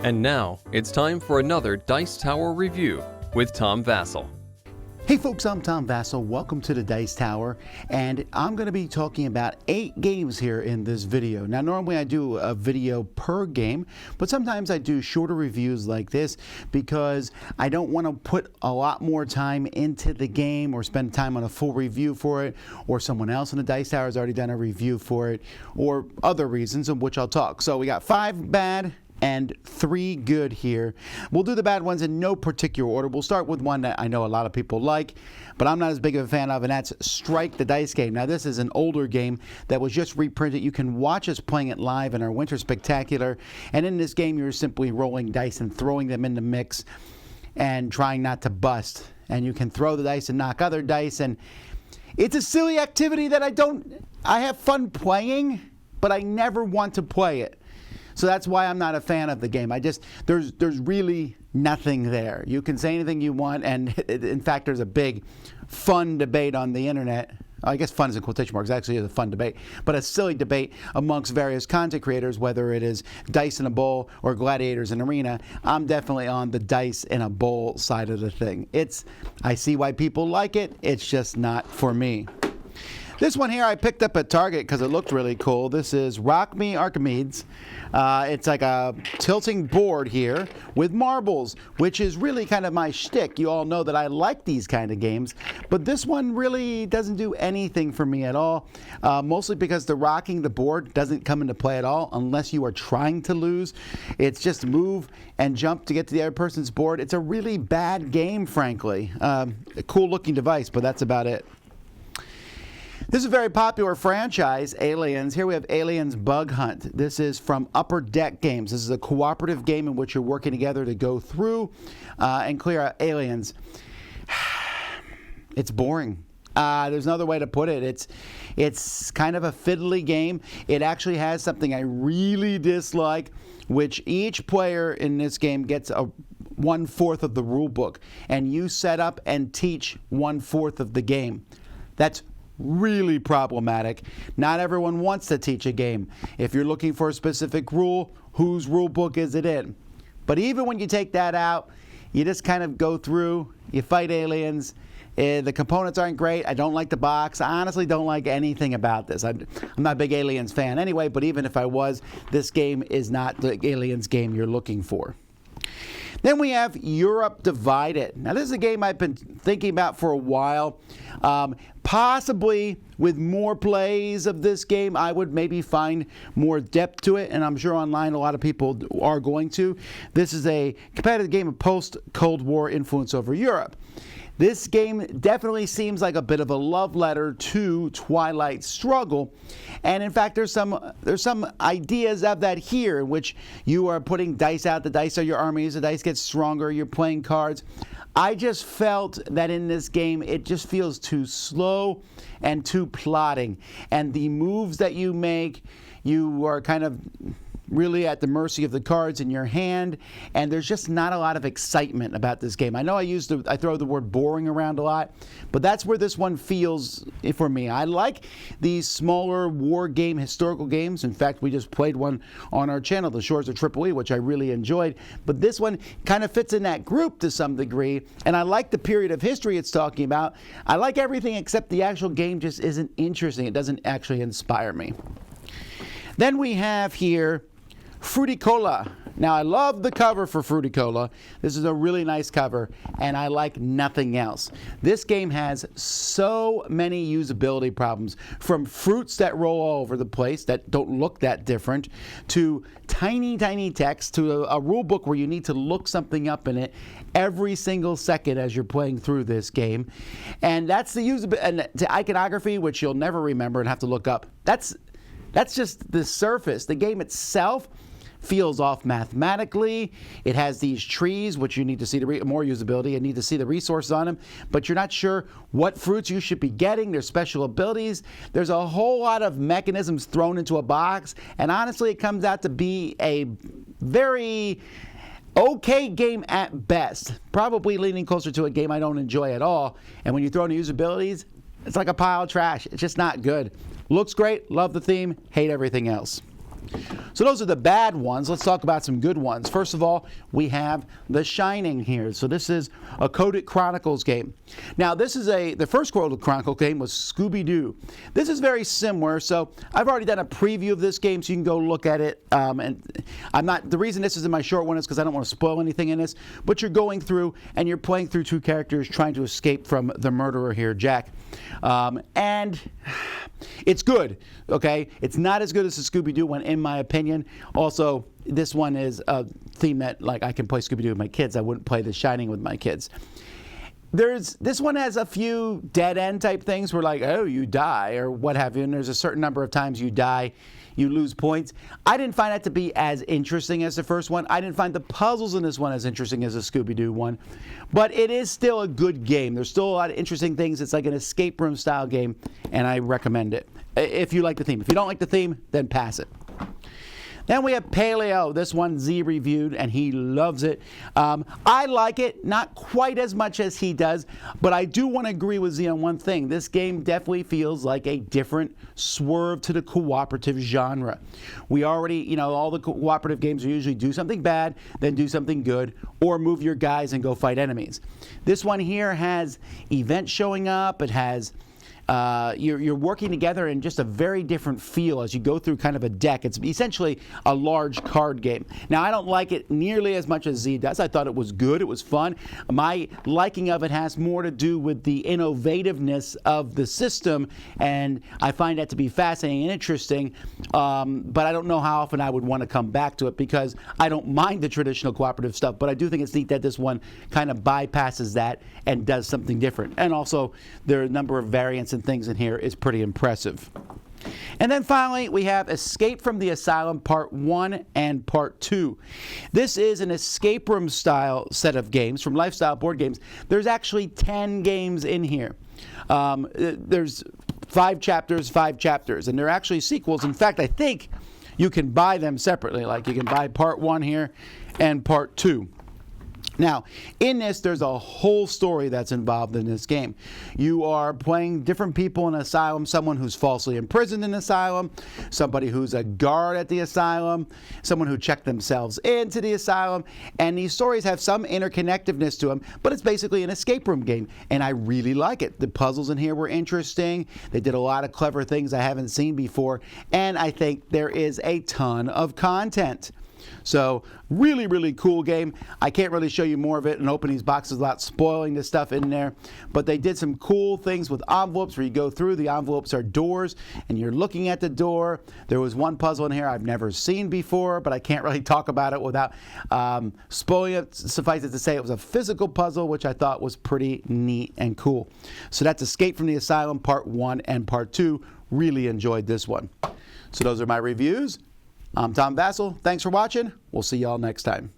And now, it's time for another Dice Tower review with Tom Vasel. Hey folks, I'm Tom Vasel. Welcome to the Dice Tower, and I'm going to be talking about 8 games here in this video. Now, normally I do a video per game, but sometimes I do shorter reviews like this because I don't want to put a lot more time into the game or spend time on a full review for it, or someone else in the Dice Tower has already done a review for it, or other reasons of which I'll talk. So we got 5 bad and 3 good here. We'll do the bad ones in no particular order. We'll start with one that I know a lot of people like, but I'm not as big of a fan of, and that's Strike the Dice game. Now, this is an older game that was just reprinted. You can watch us playing it live in our Winter Spectacular, and in this game, you're simply rolling dice and throwing them in the mix and trying not to bust. And you can throw the dice and knock other dice, and it's a silly activity that I have fun playing, but I never want to play it. So that's why I'm not a fan of the game. There's really nothing there. You can say anything you want, and in fact, there's a big fun debate on the internet. I guess fun is in quotation marks. Actually, is a fun debate, but a silly debate amongst various content creators, whether it is dice in a bowl or gladiators in arena. I'm definitely on the dice in a bowl side of the thing. I see why people like it. It's just not for me. This one here I picked up at Target because it looked really cool. This is Rock Me Archimedes. It's like a tilting board here with marbles, which is really kind of my shtick. You all know that I like these kind of games, but this one really doesn't do anything for me at all, mostly because the rocking the board doesn't come into play at all unless you are trying to lose. It's just move and jump to get to the other person's board. It's a really bad game, frankly. A cool looking device, but that's about it. This is a very popular franchise, Aliens. Here we have Aliens Bug Hunt. This is from Upper Deck Games. This is a cooperative game in which you're working together to go through and clear out aliens. It's boring. There's another way to put it. It's kind of a fiddly game. It actually has something I really dislike, which each player in this game gets 1/4 of the rule book, and you set up and teach 1/4 of the game. That's really problematic. Not everyone wants to teach a game. If you're looking for a specific rule, whose rule book is it in? But even when you take that out, you just kind of go through, you fight aliens. The components aren't great. I don't like the box. I honestly don't like anything about this. I'm not a big Aliens fan anyway, but even if I was, this game is not the Aliens game you're looking for. Then we have Europe Divided. Now, this is a game I've been thinking about for a while. Possibly with more plays of this game, I would maybe find more depth to it, and I'm sure online a lot of people are going to. This is a competitive game of post-Cold War influence over Europe. This game definitely seems like a bit of a love letter to Twilight Struggle, and in fact there's some ideas of that here in which you are putting dice out. The dice are your armies. The dice get stronger. You're playing cards. I just felt that in this game it just feels too slow and too plodding, and the moves that you make, you are kind of really at the mercy of the cards in your hand, and there's just not a lot of excitement about this game. I know I throw the word boring around a lot, but that's where this one feels for me. I like these smaller war game historical games. In fact, we just played one on our channel, The Shores of Triple E, which I really enjoyed, but this one kind of fits in that group to some degree, and I like the period of history it's talking about. I like everything except the actual game just isn't interesting. It doesn't actually inspire me. Then we have here Fruticola. Now, I love the cover for Fruticola. This is a really nice cover, and I like nothing else. This game has so many usability problems, from fruits that roll all over the place that don't look that different, to tiny, tiny text, to a rule book where you need to look something up in it every single second as you're playing through this game. And that's the usability, and to iconography, which you'll never remember and have to look up. That's just the surface. The game itself feels off mathematically. It has these trees, which you need to see more usability and need to see the resources on them, but you're not sure what fruits you should be getting. There's special abilities. There's a whole lot of mechanisms thrown into a box, and honestly, it comes out to be a very okay game at best. Probably leaning closer to a game I don't enjoy at all, and when you throw in usabilities, it's like a pile of trash. It's just not good. Looks great, love the theme, hate everything else. So those are the bad ones. Let's talk about some good ones. First of all, we have The Shining here. So this is a Coded Chronicles game. Now this is the first Coded Chronicles game was Scooby-Doo. This is very similar. So I've already done a preview of this game, so you can go look at it. And the reason this is in my short one is because I don't want to spoil anything in this. But you're going through and you're playing through two characters trying to escape from the murderer here, Jack. And it's good. Okay, it's not as good as the Scooby-Doo one, in my opinion. Also, this one is a theme that, like, I can play Scooby-Doo with my kids. I wouldn't play The Shining with my kids. This one has a few dead-end type things where, like, oh, you die or what have you, and there's a certain number of times you die, you lose points. I didn't find that to be as interesting as the first one. I didn't find the puzzles in this one as interesting as the Scooby-Doo one. But it is still a good game. There's still a lot of interesting things. It's like an escape room style game, and I recommend it if you like the theme. If you don't like the theme, then pass it. Then we have Paleo. This one Z reviewed, and he loves it. I like it, not quite as much as he does, but I do want to agree with Z on one thing. This game definitely feels like a different swerve to the cooperative genre. We already, all the cooperative games usually do something bad, then do something good, or move your guys and go fight enemies. This one here has events showing up. It has you're working together in just a very different feel as you go through kind of a deck. It's essentially a large card game. Now, I don't like it nearly as much as Z does. I thought it was good. It was fun. My liking of it has more to do with the innovativeness of the system, and I find that to be fascinating and interesting, but I don't know how often I would want to come back to it because I don't mind the traditional cooperative stuff, but I do think it's neat that this one kind of bypasses that and does something different. And also, there are a number of variants and things in here is pretty impressive. And then finally, we have Escape from the Asylum Part 1 and Part 2. This is an escape room style set of games from Lifestyle Board Games. There's actually 10 games in here. There's 5 chapters, and they're actually sequels. In fact, I think you can buy them separately. Like you can buy Part 1 here and Part 2. Now, in this, there's a whole story that's involved in this game. You are playing different people in an asylum, someone who's falsely imprisoned in an asylum, somebody who's a guard at the asylum, someone who checked themselves into the asylum, and these stories have some interconnectedness to them, but it's basically an escape room game, and I really like it. The puzzles in here were interesting. They did a lot of clever things I haven't seen before, and I think there is a ton of content. So really, really cool game. I can't really show you more of it and open these boxes without spoiling the stuff in there. But they did some cool things with envelopes where you go through. The envelopes are doors and you're looking at the door. There was one puzzle in here I've never seen before, but I can't really talk about it without spoiling it. Suffice it to say it was a physical puzzle, which I thought was pretty neat and cool. So that's Escape from the Asylum Part 1 and Part 2. Really enjoyed this one. So those are my reviews. I'm Tom Vasel. Thanks for watching. We'll see y'all next time.